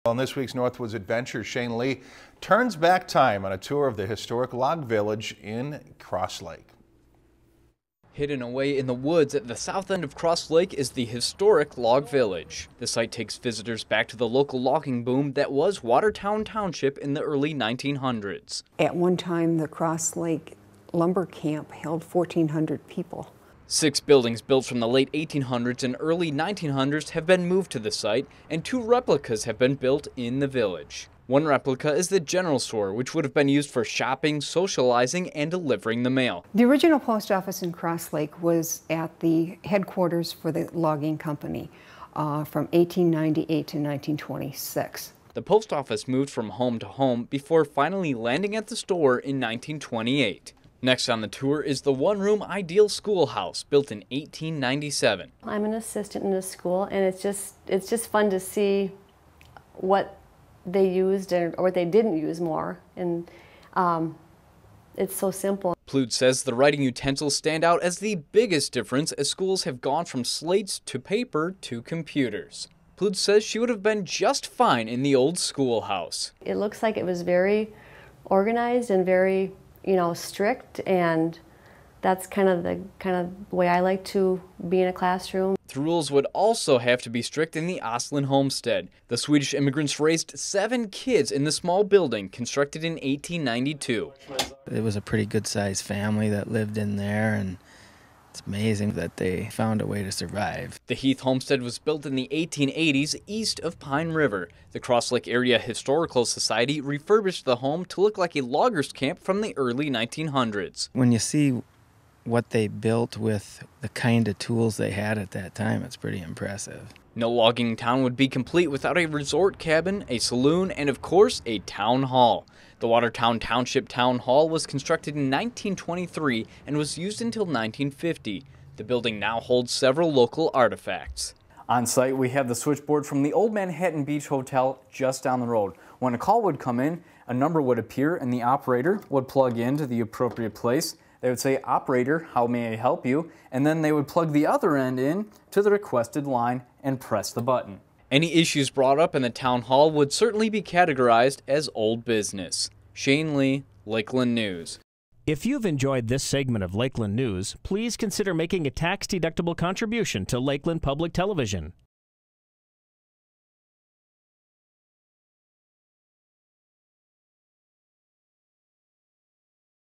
On this week's Northwoods Adventure, Shane Lee turns back time on a tour of the historic log village in Crosslake. Hidden away in the woods at the south end of Crosslake is the historic log village. The site takes visitors back to the local logging boom that was Watertown Township in the early 1900s. At one time, the Crosslake lumber camp held 1,400 people. 6 buildings built from the late 1800s and early 1900s have been moved to the site, and 2 replicas have been built in the village. One replica is the general store, which would have been used for shopping, socializing, and delivering the mail. The original post office in Crosslake was at the headquarters for the logging company from 1898 to 1926. The post office moved from home to home before finally landing at the store in 1928. Next on the tour is the one-room ideal schoolhouse built in 1897. I'm an assistant in the school, and it's just fun to see what they used or what they didn't use more, and it's so simple. Plude says the writing utensils stand out as the biggest difference as schools have gone from slates to paper to computers. Plude says she would have been just fine in the old schoolhouse. It looks like it was very organized and very, strict, and that's kind of the way I like to be in a classroom. The rules would also have to be strict in the Heath Homestead. The Swedish immigrants raised 7 kids in the small building constructed in 1892. It was a pretty good-sized family that lived in there, and it's amazing that they found a way to survive. The Heath Homestead was built in the 1880s east of Pine River. The Crosslake Area Historical Society refurbished the home to look like a loggers' camp from the early 1900s. When you see what they built with the kind of tools they had at that time, it's pretty impressive. No logging town would be complete without a resort cabin, a saloon, and of course, a town hall. The Watertown Township Town Hall was constructed in 1923 and was used until 1950. The building now holds several local artifacts. On site, we have the switchboard from the Old Manhattan Beach Hotel just down the road. When a call would come in, a number would appear and the operator would plug into the appropriate place. They would say, "Operator, how may I help you?" And then they would plug the other end in to the requested line and press the button. Any issues brought up in the town hall would certainly be categorized as old business. Shane Lee, Lakeland News. If you've enjoyed this segment of Lakeland News, please consider making a tax-deductible contribution to Lakeland Public Television.